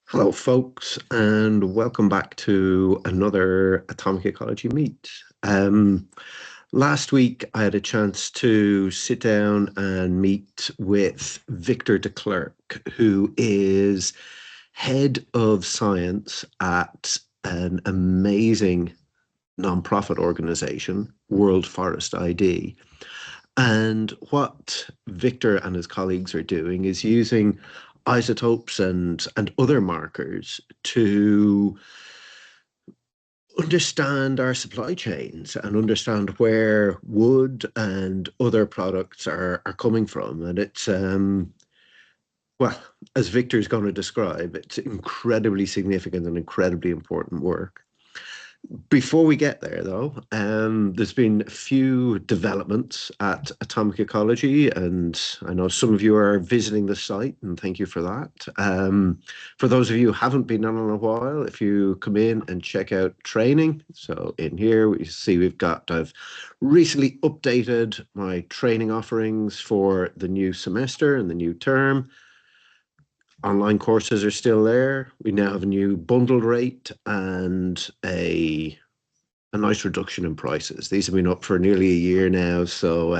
Hello, folks, and welcome back to another Atomic Ecology Meet. Last week, I had a chance to sit down and meet with Victor Deklerck, who is head of science at an amazing nonprofit organization, World Forest ID. And what Victor and his colleagues are doing is using isotopes and other markers to understand our supply chains and understand where wood and other products are coming from. And it's well, as Victor's going to describe, it's incredibly significant and incredibly important work. Before we get there, though, there's been a few developments at Atomic Ecology, and I know some of you are visiting the site, and thank you for that. For those of you who haven't been on in a while, if you come in and check out training, so in here we see I've recently updated my training offerings for the new semester and the new term. Online courses are still there. We now have a new bundled rate and a nice reduction in prices. These have been up for nearly a year now. So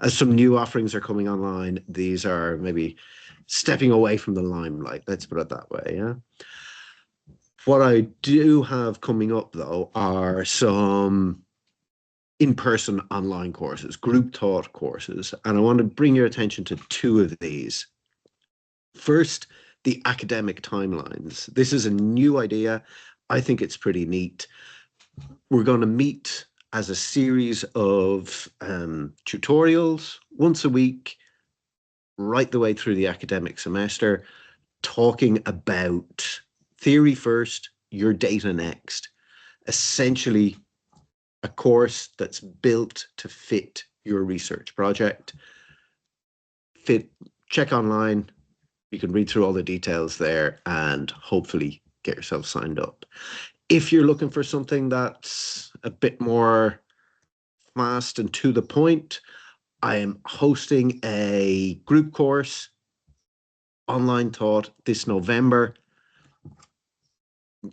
as some new offerings are coming online, these are maybe stepping away from the limelight. Let's put it that way. Yeah. What I do have coming up, though, are some in-person online courses, group taught courses. And I want to bring your attention to two of these. First, the academic timelines. This is a new idea. I think it's pretty neat. We're going to meet as a series of tutorials once a week, right the way through the academic semester, talking about theory first, your data next. Essentially, a course that's built to fit your research project. Check online. You can read through all the details there and hopefully get yourself signed up. If you're looking for something that's a bit more fast and to the point, I am hosting a group course, online taught this November.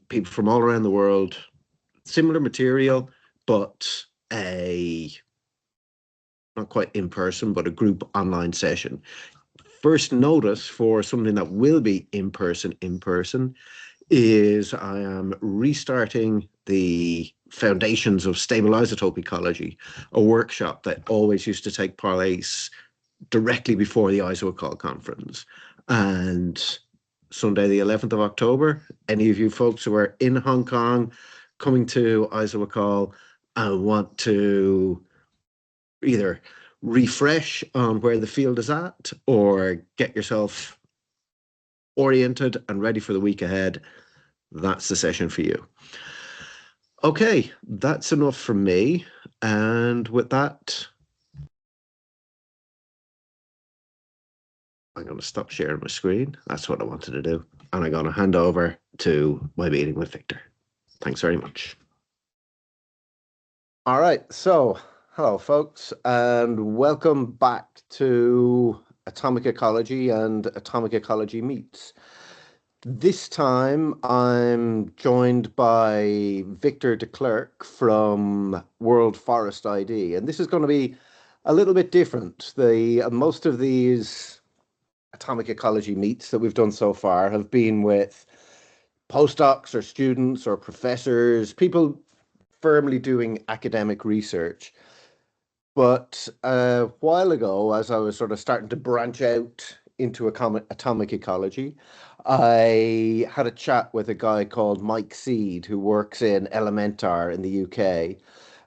People from all around the world, similar material, but not quite in person, but a group online session. First notice for something that will be in person is I am restarting the Foundations of Stable Isotope Ecology, a workshop that always used to take place directly before the IsoEcol conference. And Sunday, the 11th of October, any of you folks who are in Hong Kong coming to IsoEcol and want to either refresh on where the field is at or get yourself oriented and ready for the week ahead, that's the session for you. Okay, that's enough from me. And with that, I'm going to stop sharing my screen. That's what I wanted to do. And I'm going to hand over to my meeting with Victor. Thanks very much. All right, so hello, folks, and welcome back to Atomic Ecology and Atomic Ecology Meets. This time I'm joined by Victor Deklerck from World Forest ID, and this is going to be a little bit different. Most of these Atomic Ecology Meets that we've done so far have been with postdocs or students or professors, people firmly doing academic research. But a while ago, as I was sort of starting to branch out into atomic ecology, I had a chat with a guy called Mike Seed, who works in Elementar in the UK.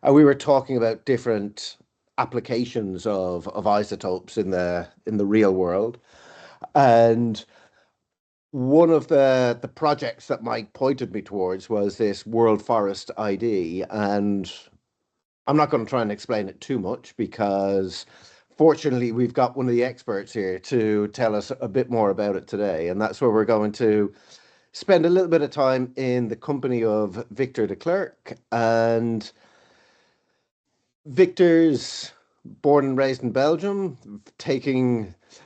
And we were talking about different applications of isotopes in the real world. And one of the projects that Mike pointed me towards was this World Forest ID. And I'm not going to try and explain it too much because fortunately we've got one of the experts here to tell us a bit more about it today. And that's where we're going to spend a little bit of time in the company of Victor Deklerck. And Victor's born and raised in Belgium,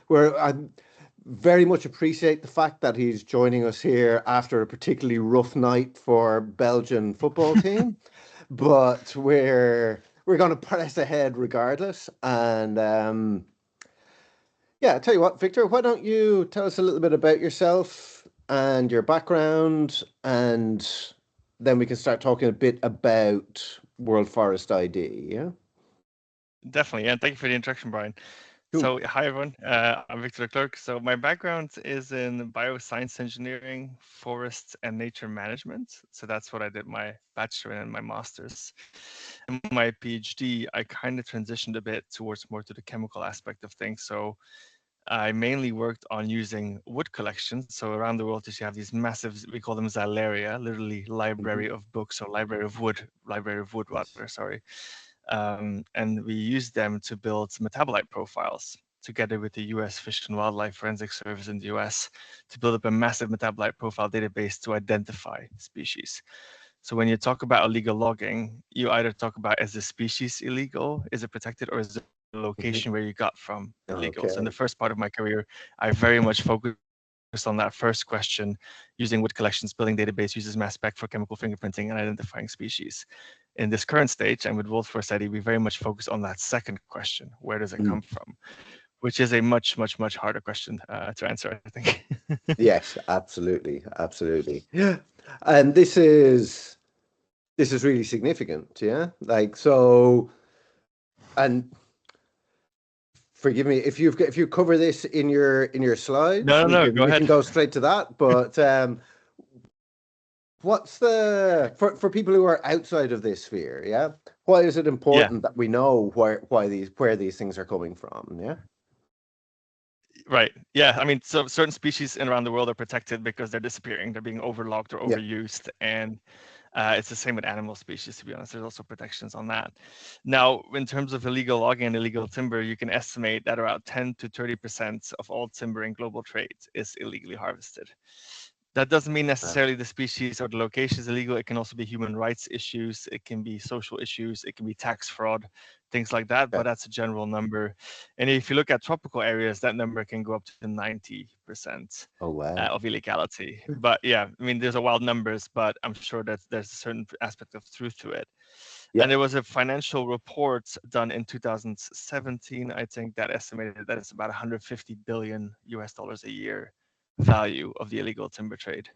where very much appreciate the fact that he's joining us here after a particularly rough night for Belgian football team, but we're going to press ahead regardless. And yeah, I'll tell you what, Victor, why don't you tell us a little bit about yourself and your background, and then we can start talking a bit about World Forest ID. Yeah. Definitely, and thank you for the introduction, Brian. Cool. So, hi everyone. I'm Victor Deklerck. So, my background is in bioscience engineering, forests, and nature management. So, that's what I did my bachelor and my master's. In my PhD, I kind of transitioned a bit towards more to the chemical aspect of things. So, I mainly worked on using wood collections. So, around the world, you have these massive, we call them xyleria, literally Hmm. library of books or library of wood Yes. rather, sorry. And we use them to build metabolite profiles together with the US Fish and Wildlife Forensic Service in the US to build up a massive metabolite profile database to identify species. So when you talk about illegal logging, you either talk about is the species illegal, is it protected, or is the location where Hmm. you got from illegal. So in the first Okay. part of my career, I very much focused on that first question, using wood collections, building database, uses mass spec for chemical fingerprinting and identifying species. In this current stage, and with Wolf for Study, we very much focus on that second question, where does it come Mm. from? Which is a much, much, much harder question to answer, I think. Yes, absolutely, absolutely. Yeah. And this is really significant, yeah? Like so, and forgive me if you cover this in your slides, No, no, no, go we can ahead. go straight to that. But what's the for people who are outside of this sphere, yeah? Why is it Yeah, important that we know where these things are coming from? Yeah. right. Yeah, I mean, so certain species in around the world are protected because they're disappearing, they're being overlogged or Yeah. overused, and it's the same with animal species, to be honest. There's also protections on that. Now, in terms of illegal logging and illegal timber, you can estimate that around 10 to 30% of all timber in global trade is illegally harvested. That doesn't mean necessarily the species or the location is illegal. It can also be human rights issues. It can be social issues. It can be tax fraud, things like that. But Okay. that's a general number. And if you look at tropical areas, that number can go up to 90% Oh wow. of illegality. But yeah, I mean, there's a wild numbers, but I'm sure that there's a certain aspect of truth to it. Yeah. And there was a financial report done in 2017, I think, that estimated that it's about 150 billion US dollars a year value of the illegal timber trade.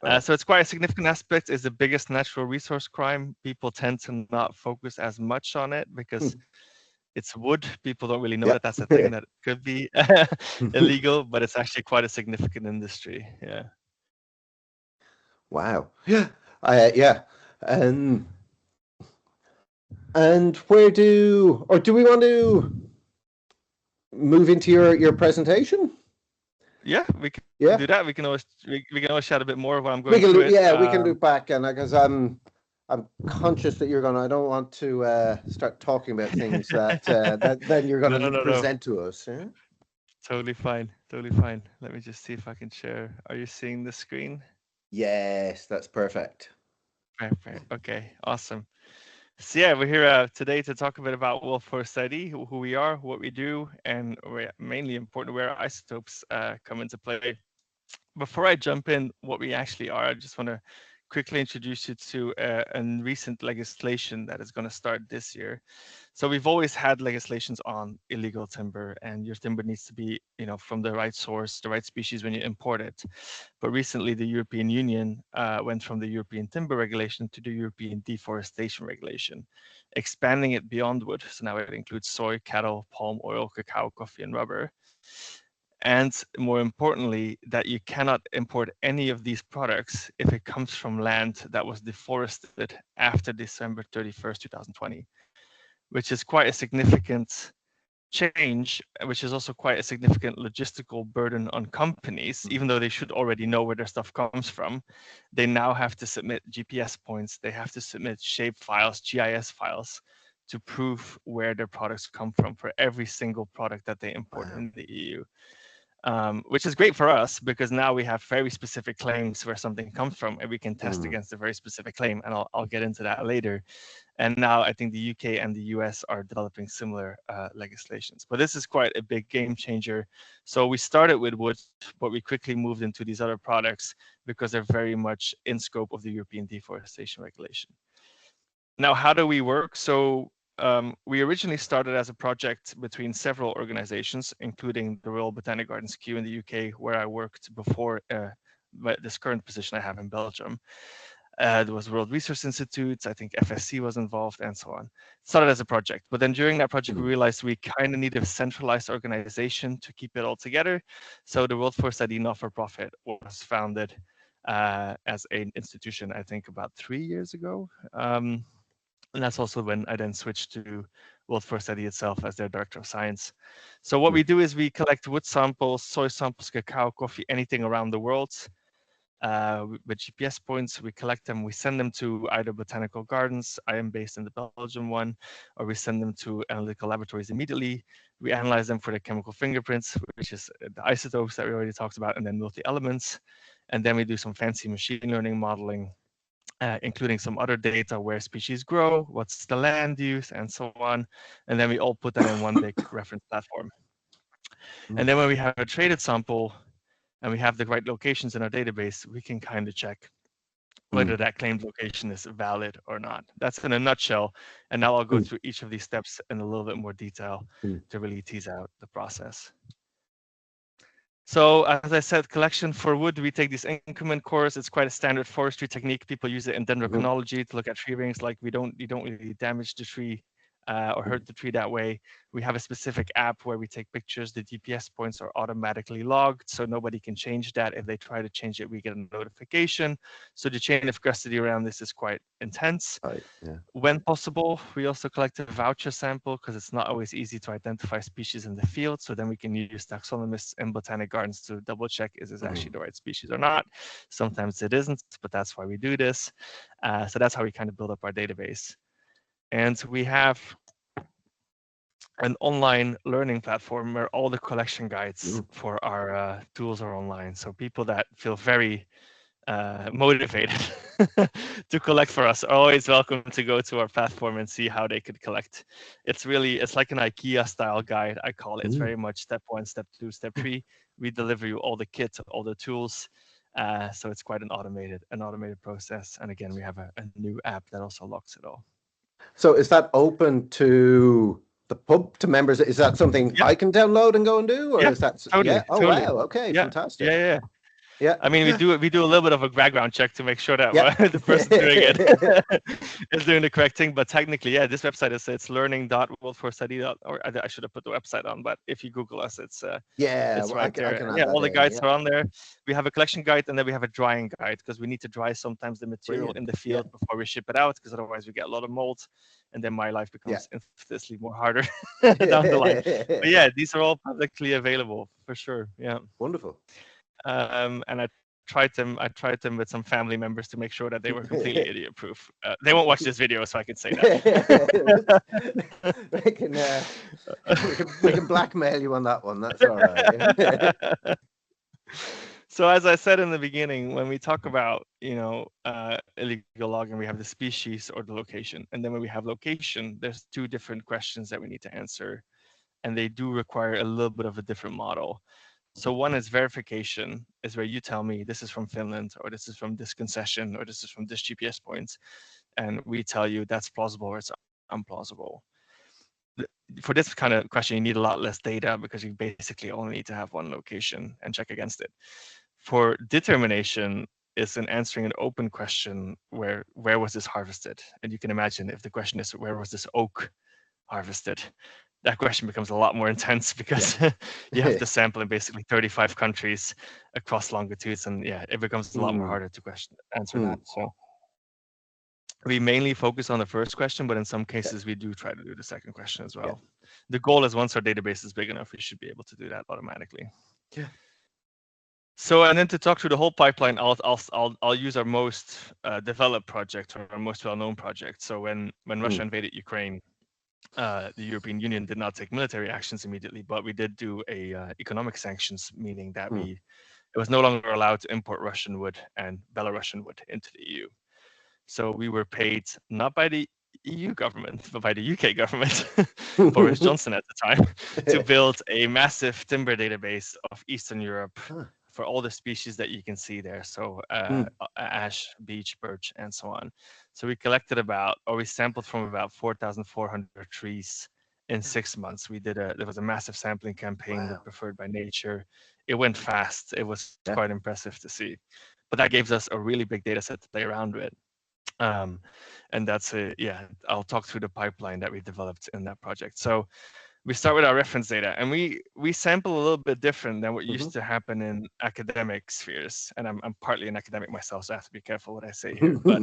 Wow. So it's quite a significant aspect. It's the biggest natural resource crime. People tend to not focus as much on it because it's wood. People don't really know Yeah. that that's a thing that could be illegal, but it's actually quite a significant industry. Yeah. Wow. Yeah. Yeah. And where do we want to move into your presentation? Yeah, we can do that. Yeah. We can always chat a bit more while I'm going We through can it. yeah, we can loop back, and because I'm conscious that you're gonna. I don't want to start talking about things that then you're No, gonna no, no, no. present to us. Yeah? Totally fine. Totally fine. Let me just see if I can share. Are you seeing the screen? Yes, that's perfect. Perfect. Okay, awesome. So yeah, we're here today to talk a bit about Wolf Forest ID, who we are, what we do, and mainly important where isotopes come into play. Before I jump in what we actually are, I just want to quickly introduce you to a recent legislation that is going to start this year. So we've always had legislations on illegal timber, and your timber needs to be, from the right source, the right species when you import it. But recently, the European Union went from the European timber regulation to the European deforestation regulation, expanding it beyond wood. So now it includes soy, cattle, palm oil, cacao, coffee, and rubber. And more importantly, that you cannot import any of these products if it comes from land that was deforested after December 31st, 2020, which is quite a significant change, which is also quite a significant logistical burden on companies, even though they should already know where their stuff comes from. They now have to submit GPS points, they have to submit shape files, GIS files to prove where their products come from for every single product that they import Wow. in the EU. which is great for us because now we have very specific claims where something comes from, and we can test Mm. against a very specific claim. And I'll get into that later. And now I think the UK and the US are developing similar legislations. But this is quite a big game changer. So we started with wood, but we quickly moved into these other products because they're very much in scope of the European deforestation regulation. Now, how do we work? So we originally started as a project between several organizations, including the Royal Botanic Gardens Kew in the UK, where I worked before this current position I have in Belgium. There was World Resource Institute, I think FSC was involved, and so on. It started as a project, but then during that project, we Mm. realized we kind of need a centralized organization to keep it all together. So the World Forest ID not-for-profit was founded as an institution, I think about 3 years ago. And that's also when I then switched to World Forest ID itself as their director of science. So what Mm. we do is we collect wood samples, soy samples, cacao, coffee, anything around the world with GPS points. We collect them, we send them to either botanical gardens, I am based in the Belgian one, or we send them to analytical laboratories immediately. We analyze them for the chemical fingerprints, which is the isotopes that we already talked about, and then multi-elements. And then we do some fancy machine learning modeling, including some other data, where species grow, what's the land use, and so on. And then we all put that in one big reference platform. And Mm. then when we have a traded sample and we have the right locations in our database, we can kind of check whether Mm. that claimed location is valid or not. That's in a nutshell. And now I'll go Mm. through each of these steps in a little bit more detail Mm. to really tease out the process. So as I said, collection for wood, we take this increment course. It's quite a standard forestry technique. People use it in Mhm. dendrochronology to look at tree rings. Like you don't really damage the tree or hurt the tree that way. We have a specific app where we take pictures. The GPS points are automatically logged, so nobody can change that. If they try to change it, we get a notification. So the chain of custody around this is quite intense. Right. Yeah. When possible, we also collect a voucher sample because it's not always easy to identify species in the field. So then we can use taxonomists in botanic gardens to double check, is this actually Mm. the right species or not? Sometimes it isn't, but that's why we do this. So that's how we kind of build up our database. And we have an online learning platform where all the collection guides Mm. for our tools are online. So people that feel very motivated to collect for us are always welcome to go to our platform and see how they could collect. It's like an IKEA style guide, I call it. It's Mm. very much step 1, step 2, step 3. We deliver you all the kit, all the tools. So it's quite an automated process. And again, we have a new app that also locks it all. So is that open to the pub, to members? Is that something Yeah, I can download and go and do, or yeah, is that totally, yeah? Oh totally. wow. Okay. Yeah, Fantastic. yeah, yeah. Yeah. I mean, Yeah. we do a little bit of a background check to make sure that Yeah. the person doing it is doing the correct thing. But technically, yeah, this website is it's learning.worldforstudy. Or I should have put the website on, but if you Google us, Yeah. it's Well, right I there. can And add yeah, that all the in. guides Yeah. are on there. We have a collection guide and then we have a drying guide because we need to dry sometimes the material in Brilliant. the Yeah. field before we ship it out because otherwise we get a lot of mold, and then my life Yeah. becomes infinitely more harder down the line. But yeah, these are all publicly available for sure. Yeah. Wonderful. And I tried them with some family members to make sure that they were completely idiot proof. They won't watch this video, so I can say that. we can we can blackmail you on that one. That's all right. So as I said in the beginning, when we talk about illegal logging, we have the species or the location, and then when we have location, there's two different questions that we need to answer, and they do require a little bit of a different model. So one is verification, is where you tell me this is from Finland, or this is from this concession, or this is from this GPS point, and we tell you that's plausible or it's implausible. For this kind of question, you need a lot less data because you basically only need to have one location and check against it. For determination, is an answering an open question where was this harvested? And you can imagine if the question is where was this oak harvested, that question becomes a lot more intense because you have to sample in basically 35 countries across longitudes, and yeah, it becomes a lot more harder to answer that. So we mainly focus on the first question, but in some cases we do try to do the second question as well. The goal is once our database is big enough, we should be able to do that automatically. Yeah. So, and then to talk through the whole pipeline, I'll use our most developed project or our most well-known project. So when Russia invaded Ukraine, The European Union did not take military actions immediately, but we did do a economic sanctions, meaning that Hmm. it was no longer allowed to import Russian wood and Belarusian wood into the EU. So we were paid not by the EU government, but by the UK government, Boris Johnson at the time, to build a massive timber database of Eastern Europe Ah, for all the species that you can see there. So hmm. ash, beech, birch, and so on. So we collected we sampled from about 4,400 trees in 6 months. There was a massive sampling campaign with Wow. Preferred by Nature. It went fast. It was Yeah. quite impressive to see. But that gives us a really big data set to play around with. Um, and I'll talk through the pipeline that we developed in that project. So we start with our reference data, and we sample a little bit different than what Hmm. used to happen in academic spheres. And I'm partly an academic myself, so I have to be careful what I say here. But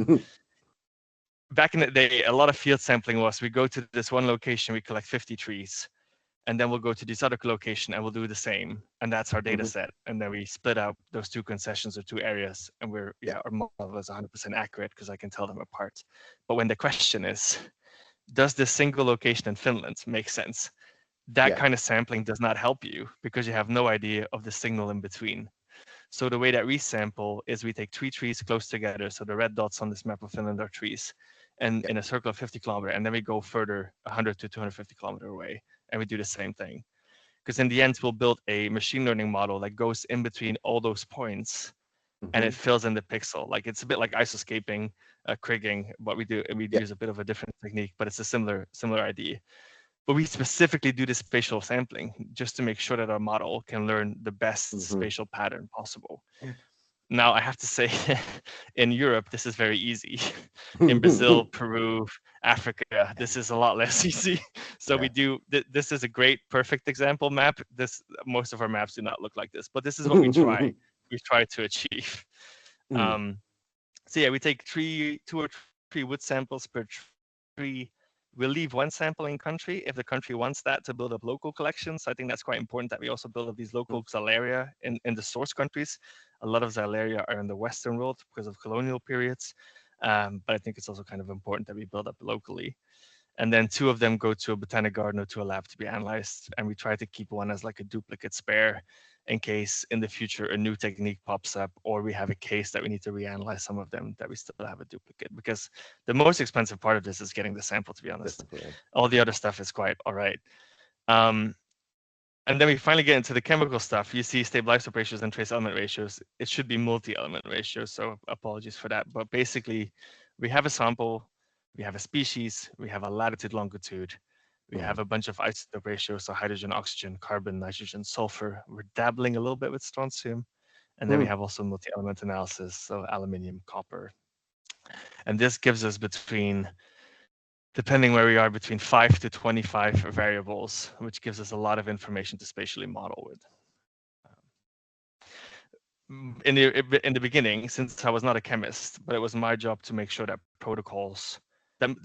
back in the day, a lot of field sampling was we go to this one location, we collect 50 trees, and then we'll go to this other location and we'll do the same, and that's our data Hmm. set. And then we split up those two concessions or two areas, and Yeah. our model is 100% accurate because I can tell them apart. But when the question is, does this single location in Finland make sense? That Yeah. kind of sampling does not help you because you have no idea of the signal in between. So the way that we sample is we take 3 trees close together. So the red dots on this map of Finland are trees, and Yeah. in a circle of 50 kilometers, and then we go further 100 to 250 kilometers away, and we do the same thing. Because in the end, we'll build a machine learning model that goes in between all those points, and Hmm. it fills in the pixel. Like it's a bit like isoscaping, kriging, but we Yeah. use a bit of a different technique, but it's a similar idea. But we specifically do the spatial sampling just to make sure that our model can learn the best Hmm. spatial pattern possible. Yeah. Now, I have to say, in Europe, this is very easy. In Brazil, Peru, Africa, this is a lot less easy. So Yeah. this is a great, perfect example map. Most of our maps do not look like this, but this is what we try to achieve. Mm. Um, so yeah, we take two or three wood samples per tree. We'll leave one sample in country if the country wants that to build up local collections. I think that's quite important that we also build up these local xylaria in the source countries. A lot of xylaria are in the Western world because of colonial periods. But I think it's also kind of important that we build up locally. And then 2 of them go to a botanic garden or to a lab to be analyzed. And we try to keep one as like a duplicate spare in case in the future a new technique pops up or we have a case that we need to reanalyze some of them that we still have a duplicate. Because the most expensive part of this is getting the sample, to be honest. Yeah. All the other stuff is quite all right. And then we finally get into the chemical stuff. You see stable isotope ratios and trace element ratios. It should be multi-element ratios, so apologies for that. But basically, we have a sample, we have a species, we have a latitude, longitude, we have Mm. a bunch of isotope ratios, so hydrogen, oxygen, carbon, nitrogen, sulfur. We're dabbling a little bit with strontium. And then we Mm. have also multi-element analysis, so aluminium, copper. And this gives us depending where we are, between 5 to 25 variables, which gives us a lot of information to spatially model with. In the beginning, since I was not a chemist, but it was my job to make sure that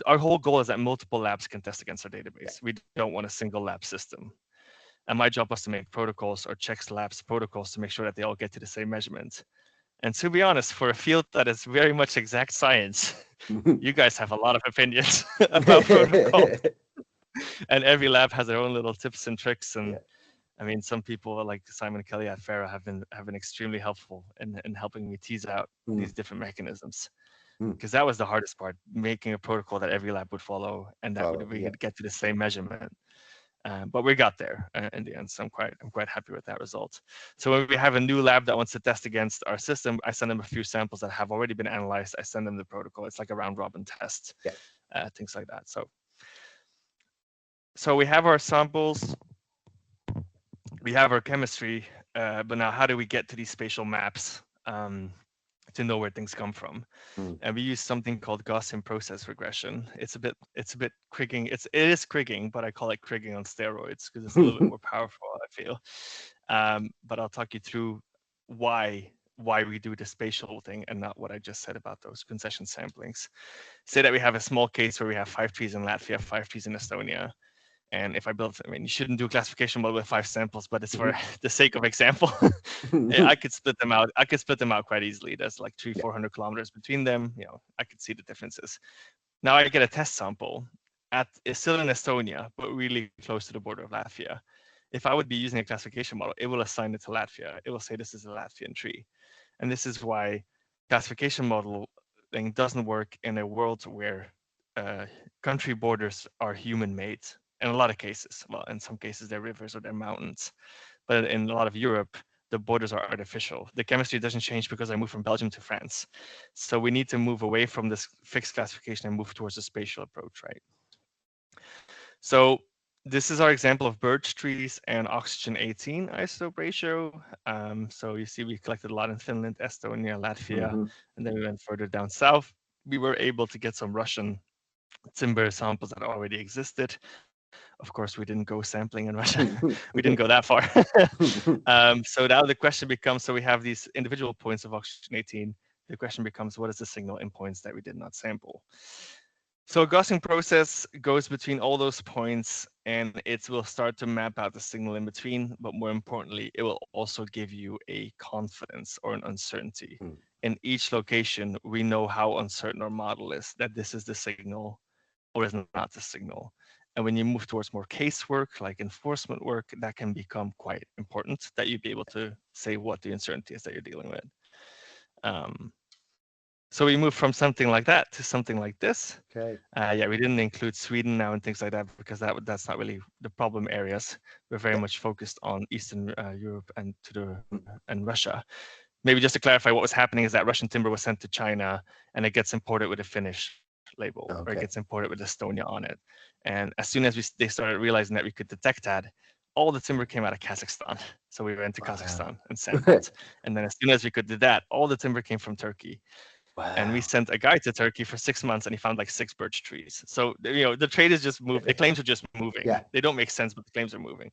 our whole goal is that multiple labs can test against our Yeah. database. We don't want a single lab system. And my job was to make protocols or checks labs protocols to make sure that they all get to the same measurement. And to be honest, for a field that is very much exact science, you guys have a lot of opinions about protocols. And every lab has their own little tips and tricks. And Yeah. I mean, some people like Simon Kelly at Farah have been extremely helpful in helping me tease out Mm. these different mechanisms. Mm. Because that was the hardest part, making a protocol that every lab would follow and that Follow. we Yeah. could get to the same measurement. But we got there in the end, so I'm quite happy with that result. So when we have a new lab that wants to test against our system, I send them a few samples that have already been analyzed. I send them the protocol. It's like a round robin test, Yeah. things like that. So we have our samples, we have our chemistry, but now how do we get to these spatial maps to know where things come from? Mm. And we use something called Gaussian process regression. It's a bit Kriging. It is Kriging, but I call it Kriging on steroids because it's a little bit more powerful, I feel. But I'll talk you through why we do the spatial thing and not what I just said about those concession samplings. Say that we have a small case where we have 5 trees in Latvia, 5 trees in Estonia. And if I build, I mean, you shouldn't do a classification model with 5 samples, but it's for the sake of example. I could split them out. I could split them out quite easily. There's like 300, Yeah. 400 kilometers between them. I could see the differences. Now I get a test sample. is still in Estonia, but really close to the border of Latvia. If I would be using a classification model, it will assign it to Latvia. It will say this is a Latvian tree. And this is why classification modeling doesn't work in a world where country borders are human-made. In a lot of cases, well, in some cases they're rivers or they're mountains, but in a lot of Europe, the borders are artificial. The chemistry doesn't change because I moved from Belgium to France. So we need to move away from this fixed classification and move towards a spatial approach, right? So this is our example of birch trees and oxygen 18 isotope ratio. So you see we collected a lot in Finland, Estonia, Latvia, and then we went further down south. We were able to get some Russian timber samples that already existed. Of course, we didn't go sampling in Russia. We didn't go that far. So now the question becomes, so we have these individual points of oxygen 18. The question becomes, what is the signal in points that we did not sample? So a Gaussian process goes between all those points and it will start to map out the signal in between, but more importantly, it will also give you a confidence or an uncertainty. In each location, we know how uncertain our model is, that this is the signal or is not the signal. And when you move towards more casework, like enforcement work, that can become quite important, that you be able to say what the uncertainty is that you're dealing with. So we move from something like that to something like this. Okay. Yeah, we didn't include Sweden now and things like that because that's not really the problem areas. We're very much focused on Eastern Europe and and Russia. Maybe just to clarify, what was happening is that Russian timber was sent to China and it gets imported with a Finnish label, or it gets imported with Estonia on it. And as soon as they started realizing that we could detect that, all the timber came out of Kazakhstan. So we went to Kazakhstan and sampled. And then as soon as we could do that, all the timber came from Turkey. And we sent a guy to Turkey for 6 months and he found like 6 birch trees. So, the trade is just moving. The claims are just moving. They don't make sense, but the claims are moving.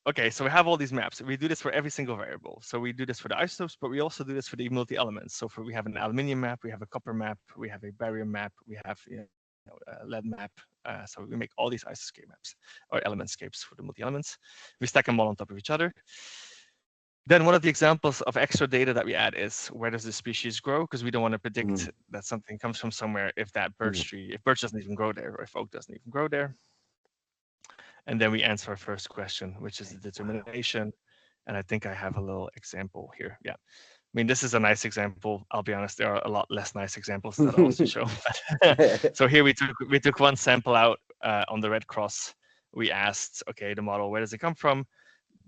Okay, so we have all these maps. We do this for every single variable. So we do this for the isotopes, but we also do this for the multi-elements. So we have an aluminium map, we have a copper map, we have a barium map, we have a lead map. So we make all these isoscape maps or elementscapes for the multi-elements. We stack them all on top of each other. Then one of the examples of extra data that we add is where does the species grow? Because we don't want to predict that something comes from somewhere if that birch tree, if birch doesn't even grow there, or if oak doesn't even grow there. And then we answer our first question, which is the determination. And I think I have a little example here. Yeah. I mean, this is a nice example. I'll be honest, there are a lot less nice examples that I'll also show. So here we took one sample out on the red cross. We asked, okay, the model, where does it come from?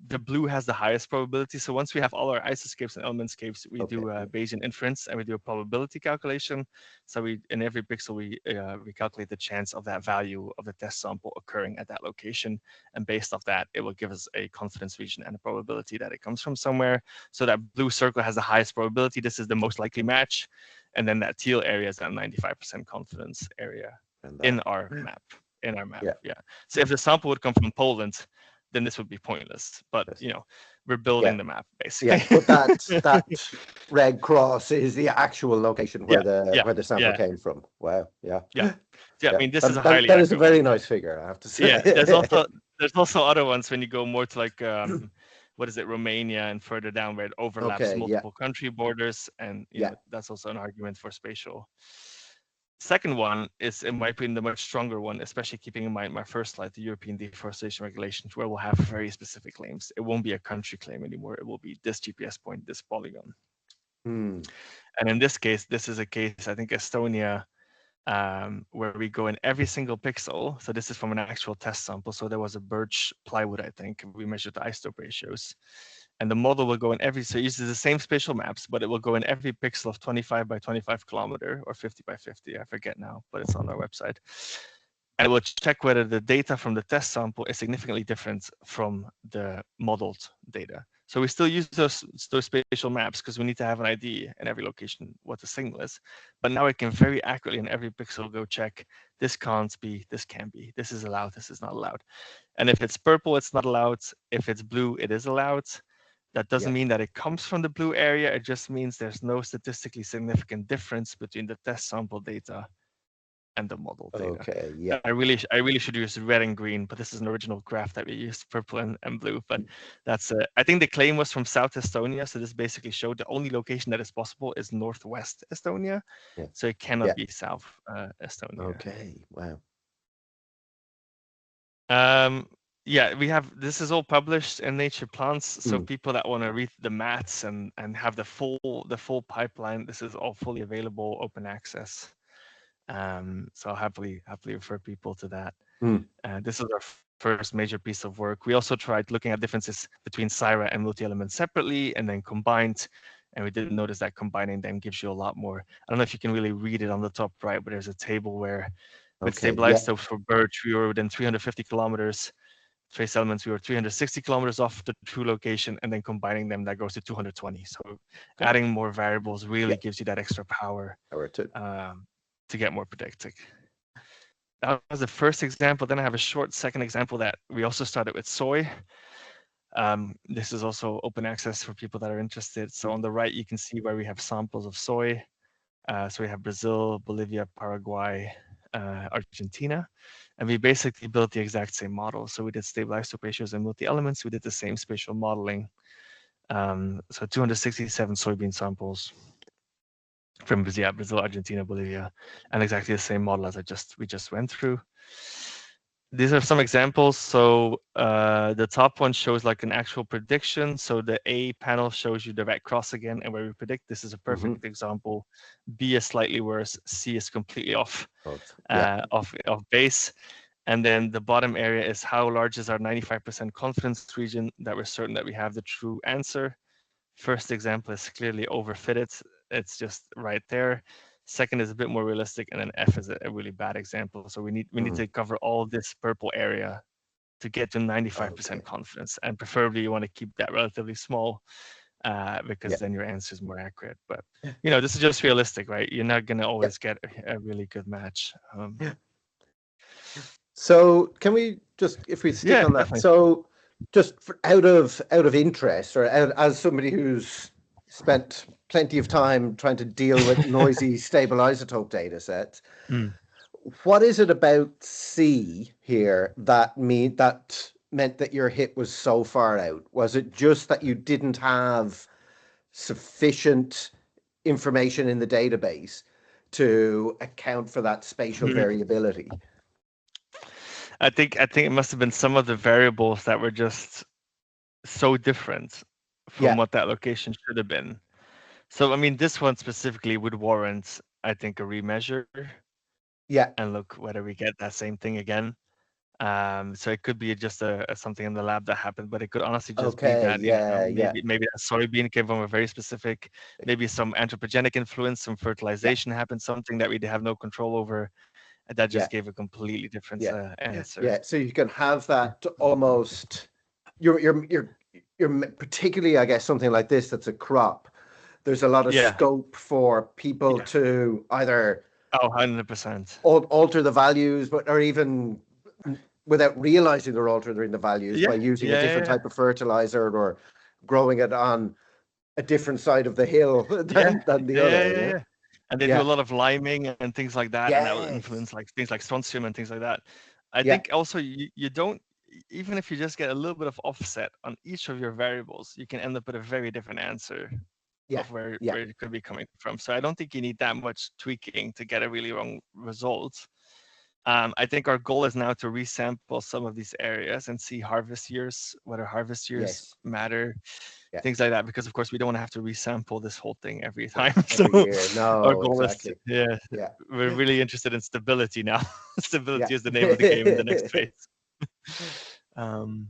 The blue has the highest probability. So once we have all our isoscapes and elementscapes, we do a Bayesian inference and we do a probability calculation. So in every pixel, we calculate the chance of that value of the test sample occurring at that location. And based off that, it will give us a confidence region and a probability that it comes from somewhere. So that blue circle has the highest probability. This is the most likely match. And then that teal area is that 95% confidence area in our map. Yeah. So if the sample would come from Poland, then this would be pointless. But we're building the map basically. But that red cross is the actual location where the sample came from. Wow. Yeah. I mean, this is a highly that is a very nice figure, I have to say. Yeah. There's also other ones when you go more to like what is it, Romania and further down where it overlaps multiple country borders, and that's also an argument for spatial. Second one is, in my opinion, the much stronger one, especially keeping in mind my first slide, the European deforestation regulations, where we'll have very specific claims. It won't be a country claim anymore. It will be this GPS point, this polygon. And in this case, this is a case, I think Estonia, where we go in every single pixel. So this is from an actual test sample. So there was a birch plywood, I think. We measured the isotope ratios. And the model will go in so it uses the same spatial maps, but it will go in every pixel of 25 by 25 kilometer or 50 by 50. I forget now, but it's on our website. And it will check whether the data from the test sample is significantly different from the modeled data. So we still use those spatial maps because we need to have an idea in every location what the signal is. But now it can very accurately in every pixel go check, this can't be, this can be, this is allowed, this is not allowed. And if it's purple, it's not allowed. If it's blue, it is allowed. That doesn't mean that it comes from the blue area. It just means there's no statistically significant difference between the test sample data and the model data. Okay. Yeah. I really should use red and green, but this is an original graph that we used, purple and blue. But that's I think the claim was from South Estonia, so this basically showed the only location that is possible is Northwest Estonia, Yeah. so it cannot Yeah. be South Estonia. Okay. Wow. Yeah, this is all published in Nature Plants, so Mm. people that want to read the maths and have the full pipeline, this is all fully available, open access. So I'll happily refer people to that. Mm. This is our first major piece of work. We also tried looking at differences between Syra and multi-element separately and then combined, and we did notice that combining them gives you a lot more. I don't know if you can really read it on the top right, but there's a table where with Okay. Yeah. stabilized for birch, we were within 350 kilometers. Trace elements, we were 360 kilometers off the true location, and then combining them, that goes to 220. So Okay. adding more variables really Yeah. gives you that extra power Power to. to get more predictive. That was the first example. Then I have a short second example that we also started with soy. This is also open access for people that are interested. So on the right, you can see where we have samples of soy. So we have Brazil, Bolivia, Paraguay, Argentina. And we basically built the exact same model. So we did stable isotope ratios and multi-elements. We did the same spatial modeling. So 267 soybean samples from Brazil, Argentina, Bolivia, and exactly the same model as we just went through. These are some examples. So the top one shows like an actual prediction. So the A panel shows you the red cross again, and where we predict. This is a perfect example. B is slightly worse. C is completely off Yeah. off base. And then the bottom area is how large is our 95% confidence region that we're certain that we have the true answer. First example is clearly overfitted. It's just right there. Second is a bit more realistic, and then F is a really bad example. So we need to cover all this purple area to get to 95% confidence, and preferably you want to keep that relatively small because then your answer is more accurate. But this is just realistic, right? You're not gonna always get a really good match. So can we just, if we stick on that, Definitely. so just out of interest, or as somebody who's spent plenty of time trying to deal with noisy stable isotope data sets, what is it about C here that meant that your hit was so far out? Was it just that you didn't have sufficient information in the database to account for that spatial variability? I think it must have been some of the variables that were just so different from what that location should have been. So I mean, this one specifically would warrant, I think, a remeasure. Yeah. And look whether we get that same thing again. So it could be just something in the lab that happened, but it could honestly just be that maybe that soybean came from a very specific, maybe some anthropogenic influence, some fertilization happened, something that we have no control over, and that just gave a completely different answer. Yeah, so you can have that almost. You're particularly, I guess, something like this that's a crop. There's a lot of scope for people to either 100% alter the values, or even without realizing they're altering the values by using a different type of fertilizer or growing it on a different side of the hill than the other. And they do a lot of liming and things like that, and that will influence like things like strontium and things like that. I think also you don't, even if you just get a little bit of offset on each of your variables, you can end up with a very different answer of where it could be coming from. So I don't think you need that much tweaking to get a really wrong result. I think our goal is now to resample some of these areas and see harvest years, whether harvest years matter, things like that. Because of course we don't want to have to resample this whole thing every time. Every year. No, our goal exactly. is we're really interested in stability now. Stability is the name of the game in the next phase.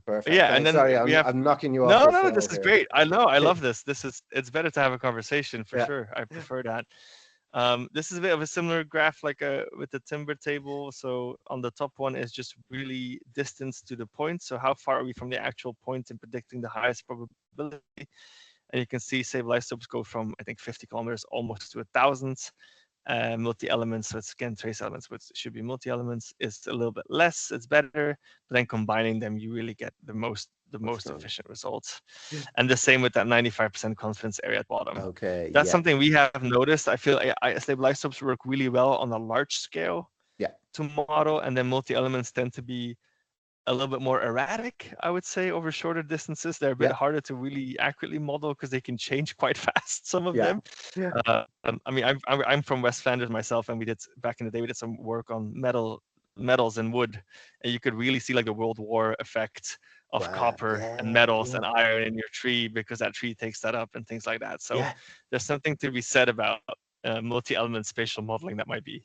Perfect. Yeah, and then sorry, I'm knocking you off. No, this is great. I know, I love this. It's better to have a conversation for sure. I prefer that. This is a bit of a similar graph like with the timber table. So on the top one is just really distance to the point. So how far are we from the actual point in predicting the highest probability? And you can see stable isotopes go from, I think, 50 kilometers almost to 1,000. Multi-elements, so it's again trace elements, but it should be multi-elements, is a little bit less, it's better, but then combining them you really get the most efficient results. And the same with that 95% confidence area at bottom. That's something we have noticed. I feel like stable isotopes work really well on a large scale. to model, and then multi-elements tend to be a little bit more erratic, I would say, over shorter distances. They're a bit Yeah. harder to really accurately model because they can change quite fast, some of Yeah. them. Yeah. I mean, I'm from West Flanders myself, and we did back in the day we did some work on metals and wood, and you could really see like the World War effect of Wow. copper and Yeah. metals Yeah. and iron in your tree because that tree takes that up and things like that. So Yeah. there's something to be said about multi-element spatial modeling that might be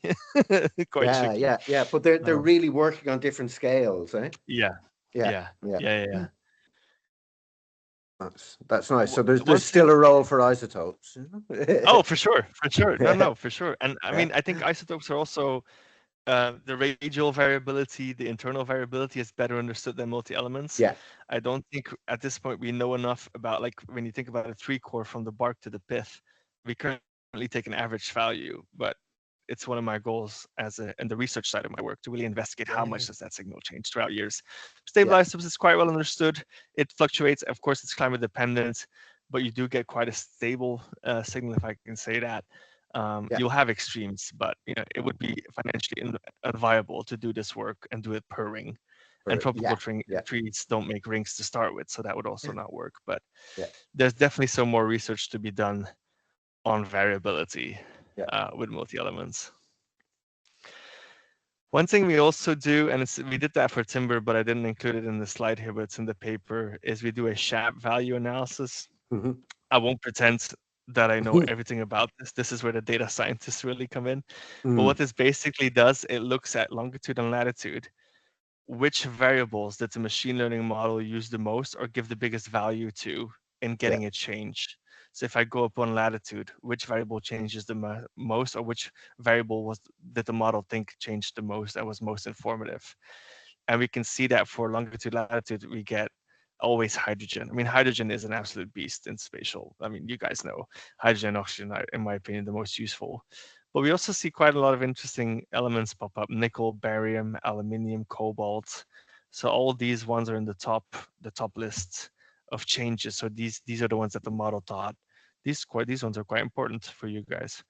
quite Yeah. tricky. Yeah. Yeah. But they're Um, really working on different scales, eh? yeah, Yeah. yeah, Yeah. yeah, yeah, Yeah. yeah. That's nice. So there's One still thing. a role for isotopes. Oh, for sure, for sure. No, Yeah. no, for sure. And I Yeah. mean, I think isotopes are also the radial variability, the internal variability is better understood than multi-elements. Yeah. I don't think at this point we know enough about, like, when you think about a tree core from the bark to the pith, we currently take an average value, but it's one of my goals as in the research side of my work to really investigate how Yeah. much does that signal change throughout years. Yeah. Stable isotopes is quite well understood. It fluctuates. Of course, it's climate dependent, but you do get quite a stable signal, if I can say that. Yeah. You'll have extremes, but it would be financially unviable to do this work and do it per ring. And tropical Yeah. Yeah. trees don't make rings to start with, so that would also Yeah. not work. But Yeah. there's definitely some more research to be done on variability Yeah. with multi-elements. One thing we also do, and we did that for timber, but I didn't include it in the slide here, but it's in the paper, is we do a SHAP value analysis. Mhm. I won't pretend that I know everything about this. This is where the data scientists really come in. But Mm. what this basically does, it looks at longitude and latitude. Which variables did the machine learning model use the most or give the biggest value to in Yeah. getting a change? So if I go up on latitude, which variable changes the most, or which variable did the model think changed the most and was most informative? And we can see that for longitude, latitude, we get always hydrogen. I mean, hydrogen is an absolute beast in spatial. I mean, you guys know hydrogen and oxygen are, in my opinion, the most useful. But we also see quite a lot of interesting elements pop up: nickel, barium, aluminium, cobalt. So all these ones are in the top list of changes. So these are the ones that the model thought these ones are quite important for you guys.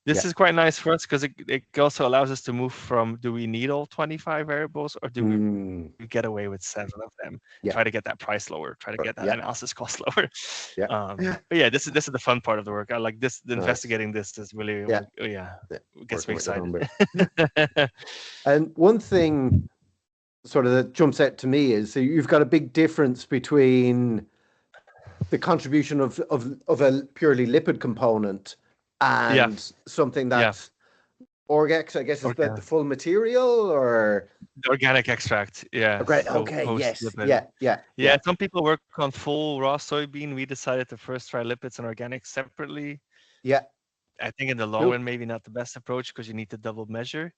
This Yeah. is quite nice for us because it also allows us to move from, do we need all 25 variables, or do we Mm. get away with 7 of them? Yeah. Try to get that price lower, try to get that Yeah. analysis cost lower. Yeah. Yeah. But yeah, this is the fun part of the work. I like this. Nice. Investigating this is really Yeah. yeah, Yeah. it gets me Working with the excited. number. Yeah. And one thing sort of that jumps out to me is, so you've got a big difference between the contribution of a purely lipid component Yeah, and something yeah. that's Orgex, I guess, is the Organic, full material, or the organic extract. Yeah, great. so Okay, post yes, lipid. yeah, yeah, Yeah, yeah, some people work on full raw soybean. We decided to first try lipids and organics separately. yeah, I think in the long cool, run, maybe not the best approach because you need to double measure,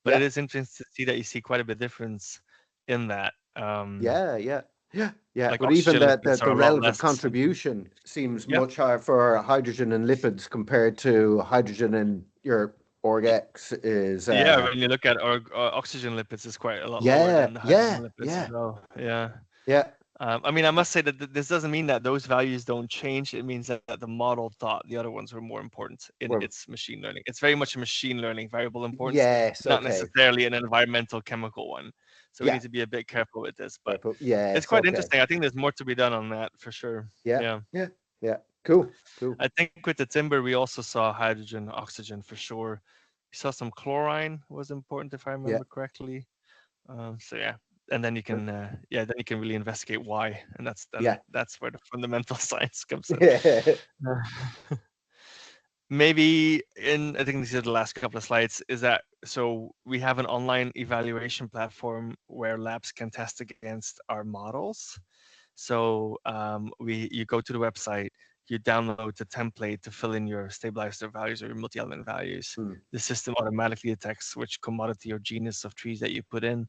but it yeah, is interesting to see that you see quite a bit difference in that. yeah, yeah, yeah, yeah. Like But even oxygen lipids are the a lot relative less. contribution seems Yeah, much higher for hydrogen and lipids compared to hydrogen in your Orgex is yeah. When you look at our oxygen lipids, is quite a lot lower yeah, than the hydrogen yeah, lipids as yeah, well. Yeah. yeah, I mean, I must say that this doesn't mean that those values don't change. It means that the model thought the other ones were more important in or its machine learning. It's very much a machine learning variable importance, yes, not okay, necessarily an environmental chemical one. So we yeah, need to be a bit careful with this, but it's yes, quite okay, interesting. I think there's more to be done on that for sure. yeah, Yeah. yeah, yeah, cool, cool, I think with the timber, we also saw hydrogen, oxygen for sure. We saw some chlorine was important, if I yeah. remember correctly. So yeah, and then you can then you can really investigate why, and Yeah. that's where the fundamental science comes in. Yeah. Uh, Maybe I think these are the last couple of slides, is that so we have an online evaluation platform where labs can test against our models. So you go to the website, you download the template to fill in your stabilizer values or your multi-element values. Mm. The system automatically detects which commodity or genus of trees that you put in,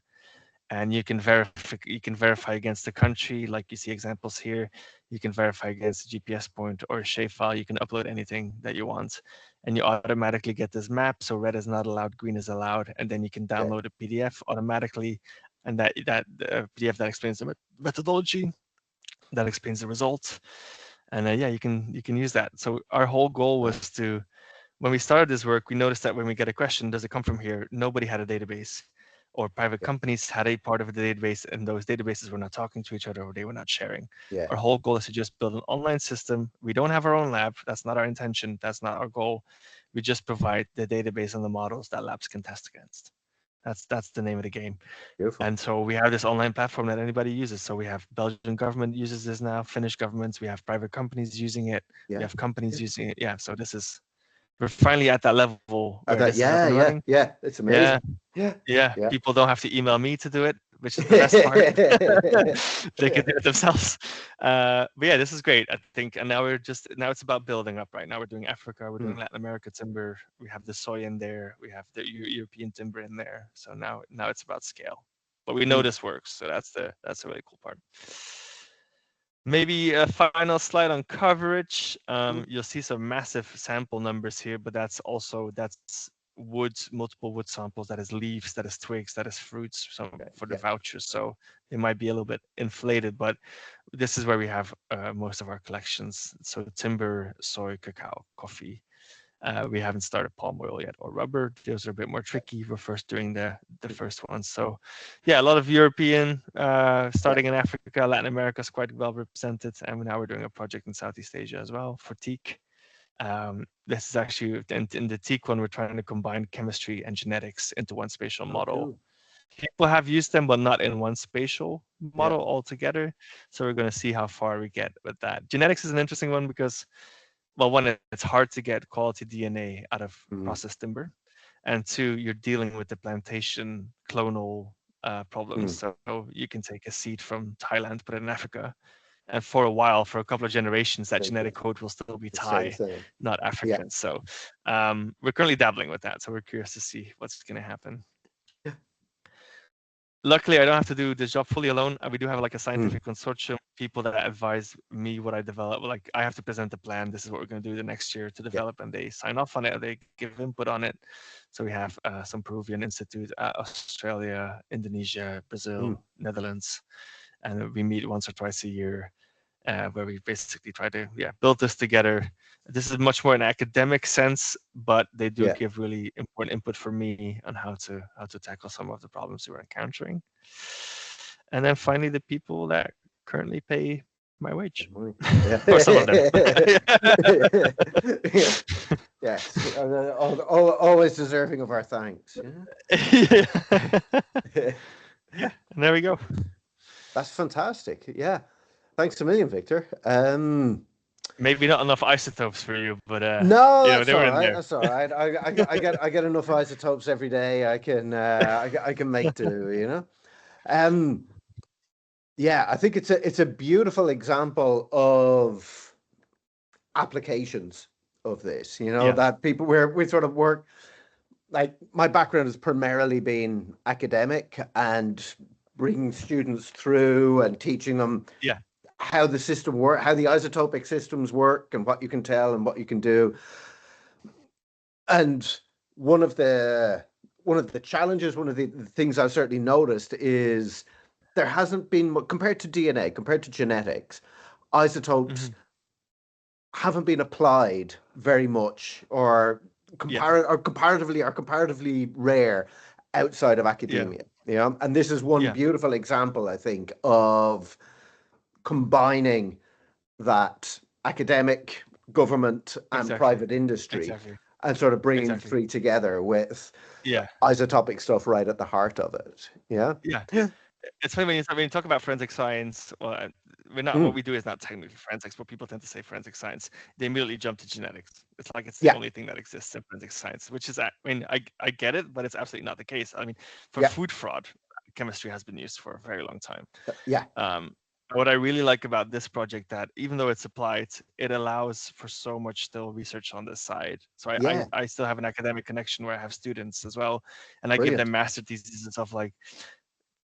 and you can verify against the country, like you see examples here. You can verify against a GPS point or a shapefile. You can upload anything that you want, and you automatically get this map. So red is not allowed, green is allowed, and then you can Okay. download a PDF automatically, and that PDF that explains the methodology, that explains the results, and yeah, you can use that. So our whole goal Right. was to, when we started this work, we noticed that when we get a question, does it come from here? Nobody had a database. or private Yeah. companies had a part of the database, and those databases were not talking to each other or they were not sharing. Yeah. Our whole goal is to just build an online system. We don't have our own lab. That's not our intention. That's not our goal. We just provide the database and the models that labs can test against. That's the name of the game. Beautiful. And so we have this online platform that anybody uses. So we have Belgian government uses this now, Finnish governments, we have private companies using it, we Yeah. have companies Yeah. using it. Yeah, so we're finally at that level where I this thought, is up and yeah, running. yeah, yeah. It's Yeah, amazing. Yeah. yeah. Yeah. People don't have to email me to do it, which is the best part. They can do it themselves. But yeah, this is great, I think. And now it's about building up, right? Now we're doing Africa, we're doing Mm, Latin America timber, we have the soy in there, we have the European timber in there. So now it's about scale. But we know mm, this works, so that's a really cool part. Maybe a final slide on coverage. mm. You'll see some massive sample numbers here, but that's wood, multiple wood samples, that is leaves, that is twigs, that is fruits, some Okay. for the Yeah. vouchers. So it might be a little bit inflated, but this is where we have most of our collections. So timber, soy, cacao, coffee. We haven't started palm oil yet or rubber. Those are a bit more Okay. tricky. We're first doing the first ones. So yeah, a lot of European, Yeah. starting in Africa, Latin America is quite well represented. And now we're doing a project in Southeast Asia as well for teak. This is actually in the teak one, we're trying to combine chemistry and genetics into one spatial Oh, model. cool. People have used them, but not in one spatial Yeah. model altogether. So we're going to see how far we get with that. Genetics is an interesting one because, well, one, it's hard to get quality DNA out of Mm, processed timber, and two, you're dealing with the plantation clonal problems. mm. So you can take a seed from Thailand, put it in Africa, and for a while, for a couple of generations, that Thank you. genetic code will still be Stay the Thai, same. not Yeah. African. So we're currently dabbling with that. So we're curious to see what's going to happen. Yeah. Luckily, I don't have to do this job fully alone. We do have like a Mm, scientific consortium, people that advise me what I develop. Like I have to present the plan. This is what we're going to do the next year to yeah. develop, and they sign off on it. Or they give input on it. So we have some Peruvian institute, Australia, Indonesia, Mm, Brazil, Netherlands, and we meet once or twice a year, where we basically try to build this together. This is much more an academic sense, but they do yeah. give really important input for me on how to tackle some of the problems we're encountering. And then finally, the people that currently pay my wage, Money. Yeah. or some of them. Yeah. Yes. Always deserving of our thanks. Yeah. Yeah. Yeah, and there we go. That's fantastic. Yeah. Thanks a million, Victor. Maybe not enough isotopes for you, but No, they that's were all in right. there. That's all right. I get enough isotopes every day. I can make do, Um, yeah, I think it's a beautiful example of applications of this, Yeah. that people where we sort of work, like my background has primarily been academic and bringing students through and teaching them Yeah. how the system work, how the isotopic systems work and what you can tell and what you can do. And one of the challenges, one of the things I've certainly noticed is there hasn't been, compared to DNA, compared to genetics, isotopes Hmm. haven't been applied very much, or Yeah. comparatively rare outside of Yeah. academia. And this is one Yeah. beautiful example, I think, of combining that academic, government, and Exactly. private industry, Exactly. and sort of bringing the Exactly. three together with Yeah. isotopic stuff right at the heart of it. Yeah. Yeah. Yeah. It's funny when you talk about forensic science. Well, we're not. What Mm. we do is not technically forensics, but people tend to say forensic science. They immediately jump to genetics. It's like it's the Yeah. only thing that exists in forensic science, which is, I mean, I get it, but it's absolutely not the case. I mean, for Yeah. food fraud, chemistry has been used for a very long time. Yeah. Um, what I really like about this project, that even though it's applied, it allows for so much still research on this side. So Yeah. I still have an academic connection where I have students as well, and I give them Brilliant. master theses and stuff like,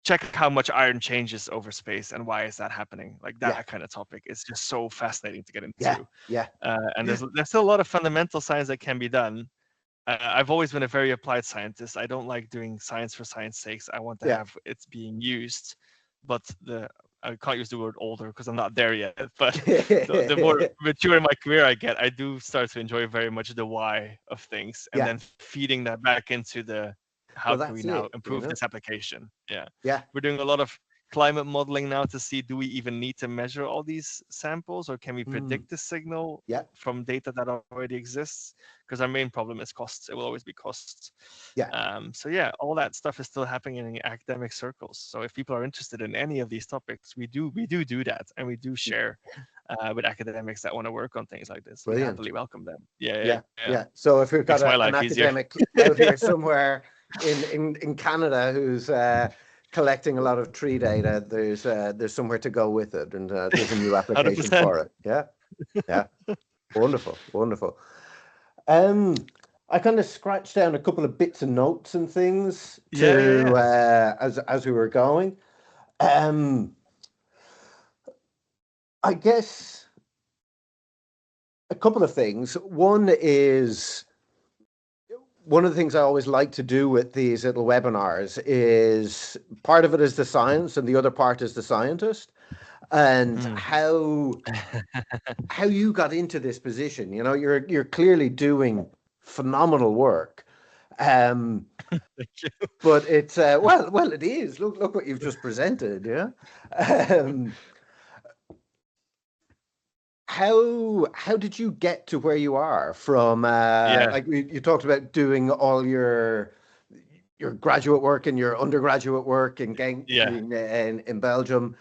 check how much iron changes over space and why is that happening. Like Yeah. that kind of topic is just so fascinating to get Yeah. into. Yeah. And there's still a lot of fundamental science that can be done. I've always been a very applied scientist. I don't like doing science for science sakes. I want to Yeah. have it being used, but I can't use the word older because I'm not there yet. But the more mature in my career I get, I do start to enjoy very much the why of things, and Yeah. then feeding that back into the how Well, can we that's now it, you improve know? this application? Yeah, Yeah. we're doing a lot of climate modeling now to see, do we even need to measure all these samples, or can we Mm. predict the signal Yeah. from data that already exists? Because our main problem is costs. It will always be costs. Yeah. So yeah, all that stuff is still happening in academic circles. So if people are interested in any of these topics, we do that, and we do share with academics that want to work on things like this. We Brilliant. happily welcome them. Yeah, yeah, Yeah. yeah. Yeah. So if we've got Makes my an life easier. academic out here somewhere in Canada who's collecting a lot of tree data, there's somewhere to go with it, and there's a new application 100%. for it. Yeah. Yeah. Wonderful. Wonderful. Um, I kind of scratched down a couple of bits of notes and things Yeah, yeah, to yeah. as we were going. Um, I guess a couple of things. One is one of the things I always like to do with these little webinars is part of it is the science and the other part is the scientist, and Mm. how you got into this position. You know, you're clearly doing phenomenal work. Um, Thank you. but it's well, it is. Look what you've just presented. Yeah. Um, how did you get to where you are from? Yeah, Like you talked about doing all your graduate work and your undergraduate work in yeah, in Belgium.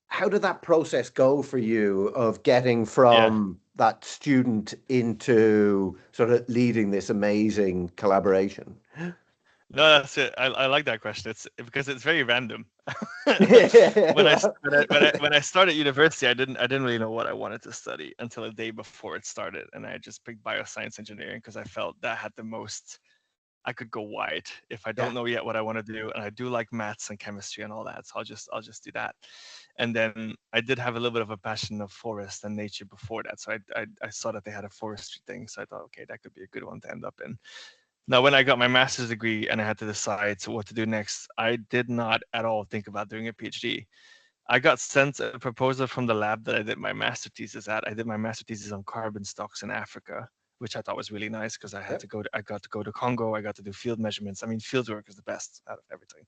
How did that process go for you of getting yeah. from that student into sort of leading this amazing collaboration? No, that's it. I like that question. It's because it's very random. Well, When I started university, I didn't really know what I wanted to study until a day before it started, and I just picked bioscience engineering because I felt that had the most. I could go wide if I yeah. don't know yet what I want to do, and I do like maths and chemistry and all that. So I'll just do that. And then I did have a little bit of a passion of forest and nature before that, so I saw that they had a forestry thing, so I thought, okay, that could be a good one to end up in. Now, when I got my master's degree and I had to decide what to do next, I did not at all think about doing a PhD. I got sent a proposal from the lab that I did my master thesis at. I did my master thesis on carbon stocks in Africa, which I thought was really nice because Yeah. I got to go to Congo. I got to do field measurements. I mean, field work is the best out of everything,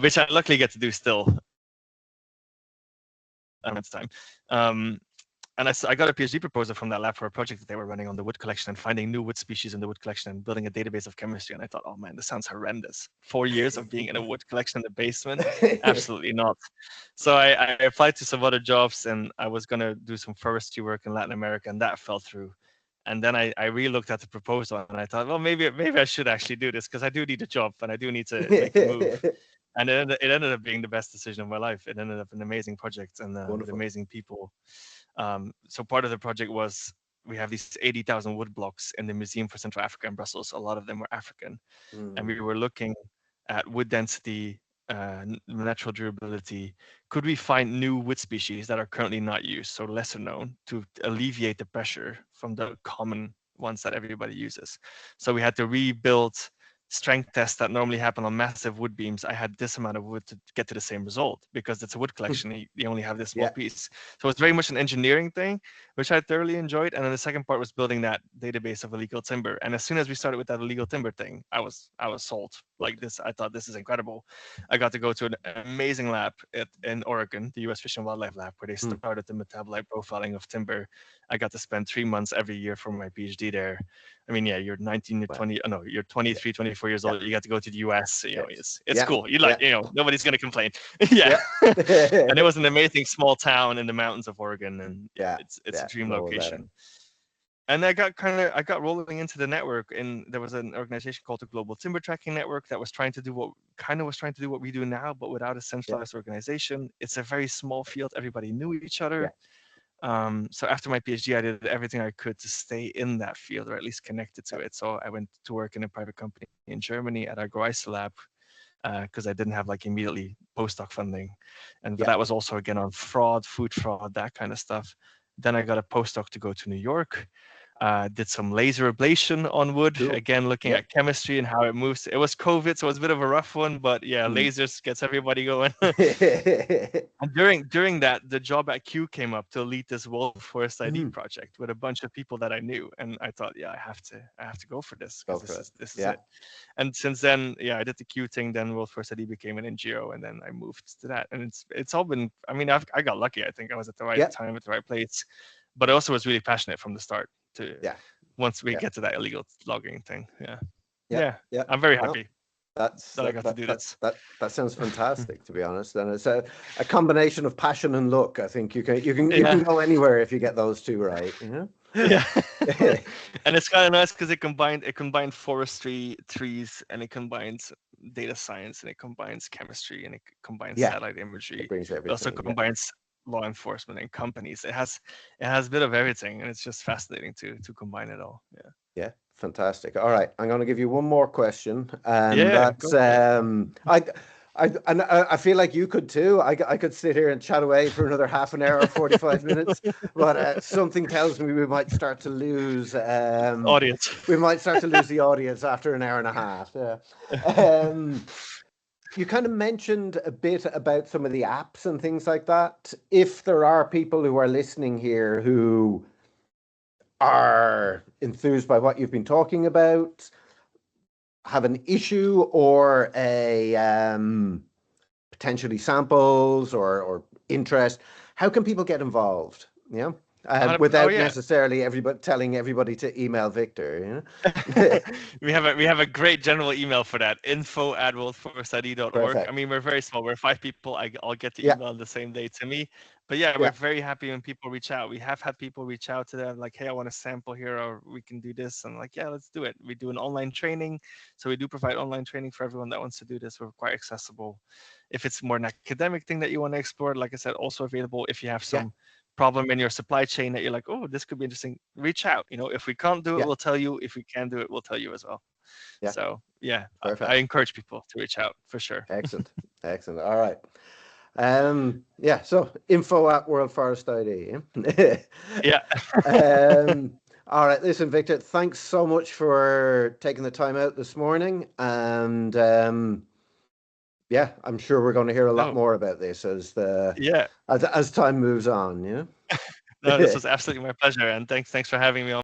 which I luckily get to do still. It's time. Um, and I got a PhD proposal from that lab for a project that they were running on the wood collection and finding new wood species in the wood collection and building a database of chemistry. And I thought, oh man, this sounds horrendous. 4 years of being in a wood collection in the basement? Absolutely not. So I applied to some other jobs and I was going to do some forestry work in Latin America, and that fell through. And then I re-looked at the proposal and I thought, well, maybe I should actually do this because I do need a job and I do need to make the move. And it ended up being the best decision of my life. It ended up an amazing project and with Wonderful. amazing people. So part of the project was we have these 80,000 wood blocks in the Museum for Central Africa in Brussels. A lot of them were African, and Mm. we were looking at wood density, natural durability. Could we find new wood species that are currently not used, so lesser known, to alleviate the pressure from the common ones that everybody uses? So we had to rebuild strength tests that normally happen on massive wood beams. I had this amount of wood to get to the same result because it's a wood collection. You only have this small Yeah. piece. So it's very much an engineering thing, which I thoroughly enjoyed. And then the second part was building that database of illegal timber. And as soon as we started with that illegal timber thing, I was sold. Like this, I thought this is incredible. I got to go to an amazing lab in Oregon, the U.S. Fish and Wildlife Lab, where they Mm. started the metabolite profiling of timber. I got to spend 3 months every year for my PhD there. I mean, yeah, you're 19, you're Wow. 20, oh no, you're Yeah. 23, 24 years Yeah. old. You got to go to the US, Yeah. it's Yeah. cool. You Yeah. like, nobody's going to complain. Yeah. Yeah. And it was an amazing small town in the mountains of Oregon. And yeah, Yeah. it's a Yeah. dream No about it. location. And I got rolling into the network, and there was an organization called the Global Timber Tracking Network that was trying to do what we do now, but without a Yeah. centralized organization. It's a very small field. Everybody knew each Yeah. other. So after my PhD, I did everything I could to stay in that field or at least connected to it. So I went to work in a private company in Germany at our Groise lab because I didn't have like immediately postdoc funding, and but Yeah. that was also again on fraud, food fraud, that kind of stuff. Then I got a postdoc to go to New York. Did some laser ablation on wood, Cool. again looking Yep. at chemistry and how it moves. It was COVID, so it was a bit of a rough one, but yeah, Mm. lasers gets everybody going. And during that, the job at Q came up to lead this Wolf Forest ID Mm. project with a bunch of people that I knew, and I thought, yeah, I have to go for this Go because for it. this is Yeah. it. And since then, yeah, I did the Q thing. Then Wolf Forest ID became an NGO, and then I moved to that. And it's all been. I mean, I got lucky. I think I was at the right Yeah. time at the right place, but I also was really passionate from the start. To Yeah. once we Yeah. get to that illegal logging thing, yeah, Yeah. yeah, Yeah. I'm very No, happy that's that I got to do this. that sounds fantastic, to be honest. And it's a combination of passion and luck. I think you can Yeah, go anywhere if you get those two right, you know? yeah. And it's kind of nice because it combined forestry, trees, and it combines data science, and it combines chemistry, and it combines Yeah. satellite It imagery. brings It also everything. Yeah. combines law enforcement and companies. It has a bit of everything, and it's just fascinating to combine it all. Yeah. Yeah, fantastic. All right, I'm going to give you one more question, and Yeah, that's go for it. I feel like you could too. I could sit here and chat away for another half an hour, 45 minutes, but something tells me Audience. we might start to lose the audience after an hour and a half. Yeah. Um, you kind of mentioned a bit about some of the apps and things like that. If there are people who are listening here who are enthused by what you've been talking about, have an issue or a potentially samples or interest, how can people get involved? Yeah. Oh Without yeah. necessarily everybody telling everybody to email Victor, you know? We have a great general email for that, info@worldforstudy.org. I Perfect. mean, we're very small. We're 5 people. I'll get the Yeah, email the same day to me. But yeah, we're yeah, very happy when people reach out. We have had people reach out to them like, hey, I want a sample here, or we can do this. And like, yeah, let's do it. We do an online training. So we do provide online training for everyone that wants to do this. We're quite accessible. If it's more an academic thing that you want to explore, like I said, also available. If you have yeah, some problem in your supply chain that you're like, oh, this could be interesting, reach out. If we can't do it, yeah, we'll tell you. If we can do it, we'll tell you as well. yeah. So yeah, I Perfect. encourage people to reach out for sure. Excellent. Excellent. All right. Yeah, so info at World Forest ID. Yeah. All right, listen, Victor, thanks so much for taking the time out this morning. And yeah, I'm sure we're going to hear a lot No. more about this Yeah. as time moves on, No, this was absolutely my pleasure, and thanks for having me on.